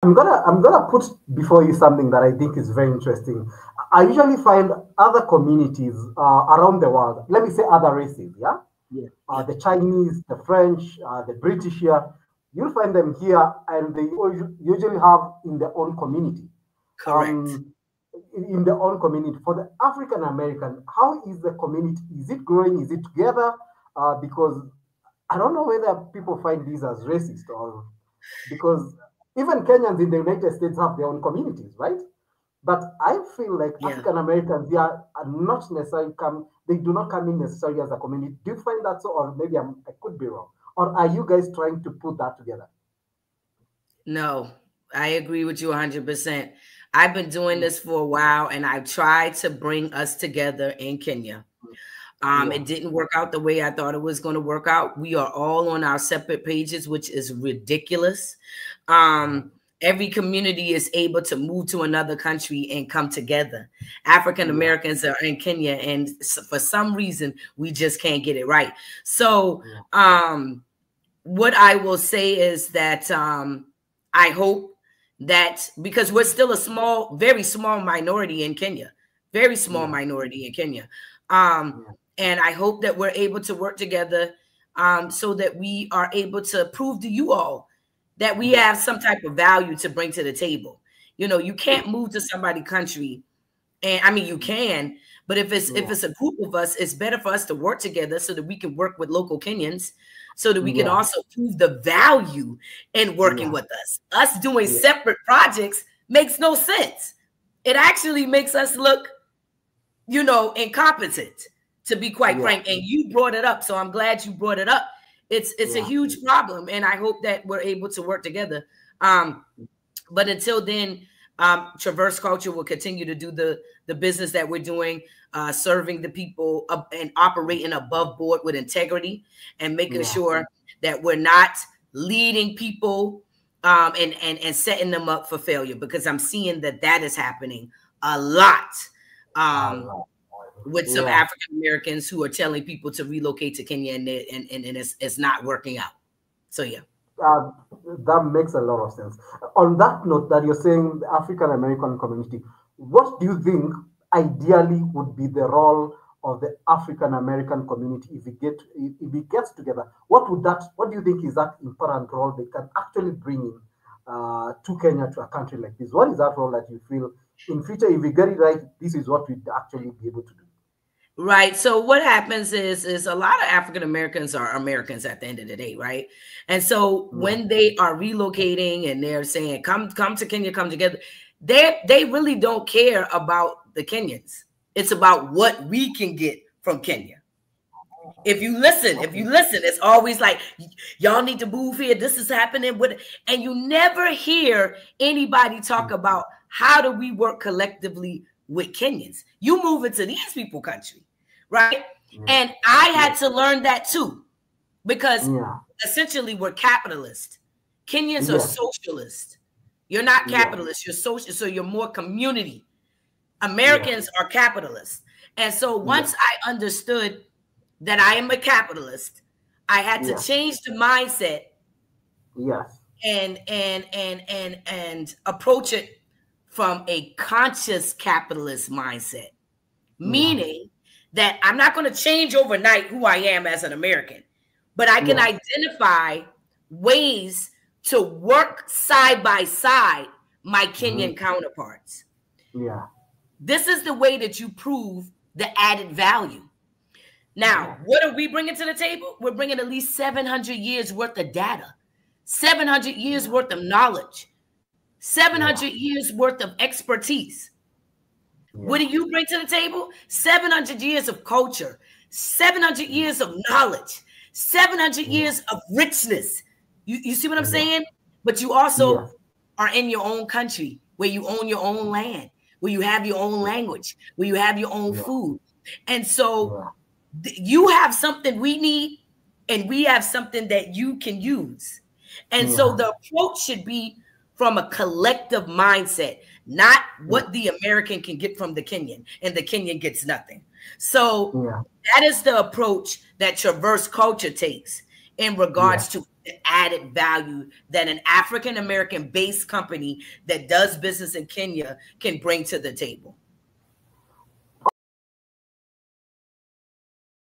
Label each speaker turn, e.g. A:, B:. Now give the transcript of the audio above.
A: I'm gonna put before you something that I think is very interesting. I usually find other communities around the world, let me say other races, yeah,
B: Yeah, yeah,
A: the Chinese, the French, the British here. You'll find them here, and they usually have in their own community.
B: correct.
A: Um, in their own community. For the African American, how is the community? Is it growing? Is it together? Because I don't know whether people find this as racist or because even Kenyans in the United States have their own communities, right? But I feel like
B: Yeah.
A: African Americans here are not necessarily come, they do not come in necessarily as a community. Do you find that so? Or maybe I could be wrong. Or are you guys trying to put that together?
B: No, I agree with you 100%. I've been doing
A: Yeah,
B: this for a while and I tried to bring us together in Kenya.
A: yeah,
B: It didn't work out the way I thought it was going to work out. We are all on our separate pages, which is ridiculous. Every community is able to move to another country and come together. African
A: yeah,
B: Americans are in Kenya, and for some reason, we just can't get it right. So,
A: yeah,
B: what I will say is that I hope that because we're still a small, very small minority in Kenya, very small
A: yeah,
B: minority in Kenya. Um,
A: yeah,
B: and I hope that we're able to work together so that we are able to prove to you all that we
A: yeah.
B: have some type of value to bring to the table. You know, you can't move to somebody's country, and I mean you can, but if
A: Yeah,
B: it's a group of us, it's better for us to work together so that we can work with local Kenyans, so that we can
A: yeah,
B: also prove the value in working
A: yeah,
B: with us. Us doing
A: yeah,
B: separate projects makes no sense. It actually makes us look, you know, incompetent, to be quite
A: yeah,
B: frank. And you brought it up, so I'm glad you brought it up. It's a
A: yeah,
B: huge problem, and I hope that we're able to work together. Um, but until then, Traverse Culture will continue to do the business that we're doing, serving the people and operating above board with integrity and making
A: yeah,
B: sure that we're not leading people and setting them up for failure, because I'm seeing that that is happening a lot. Um,
A: right.
B: with some
A: Yeah.
B: African Americans who are telling people to relocate to Kenya, and it's not working out. So yeah.
A: Uh, that makes a lot of sense. On that note, that you're saying the African American community, what do you think ideally would be the role of the African American community if it gets together? What do you think is that important role they can actually bring in to Kenya, to a country like this? What is that role that you feel in future, if we get it right, this is what we'd actually be able to do?
B: Right. So what happens is a lot of African Americans are Americans at the end of the day, right? And so
A: Yeah,
B: when they are relocating and they're saying come to Kenya, come together, they really don't care about the Kenyans. It's about what we can get from Kenya.
A: okay.
B: It's always like y'all need to move here. This is happening with, and you never hear anybody talk about how do we work collectively with Kenyans. You move into these people country, right?
A: Yeah,
B: And I
A: yeah,
B: had to learn that too, because
A: yeah,
B: essentially we're capitalist. Kenyans are
A: yes,
B: socialist. You're not
A: yes,
B: capitalist, you're social, so you're more community.
A: yes,
B: Americans are capitalists. And so
A: yes,
B: once I understood that I am a capitalist, I had to
A: yes,
B: change the mindset
A: yes.
B: and approach it from a conscious capitalist mindset,
A: Yeah,
B: meaning that I'm not going to change overnight who I am as an American, but I can
A: yes,
B: identify ways to work side by side my
A: mhm,
B: Kenyan counterparts.
A: yeah,
B: This is the way that you prove the added value. Now,
A: yeah,
B: what are we bringing to the table? We're bringing at least 700 years worth of data, 700 years
A: yeah,
B: worth of knowledge,
A: yeah,
B: 700 years worth of expertise. What
A: yeah,
B: do you bring to the table? 700 years of culture, 700
A: yeah,
B: years of knowledge, 700
A: yeah,
B: years of richness. You see what I'm
A: yeah,
B: saying? But you also
A: yes,
B: are in your own country where you own your own land, where you have your own
A: yeah,
B: language, where you have your own
A: yeah,
B: food. And so
A: yeah,
B: you have something we need, and we have something that you can use. And so
A: yeah,
B: the approach should be from a collective mindset, not
A: yeah,
B: what the American can get from the Kenyan, and the Kenyan gets nothing. So
A: yeah,
B: that is the approach that Traverse Culture takes. in regards to the added value that an African American based company that does business in Kenya can bring to the table.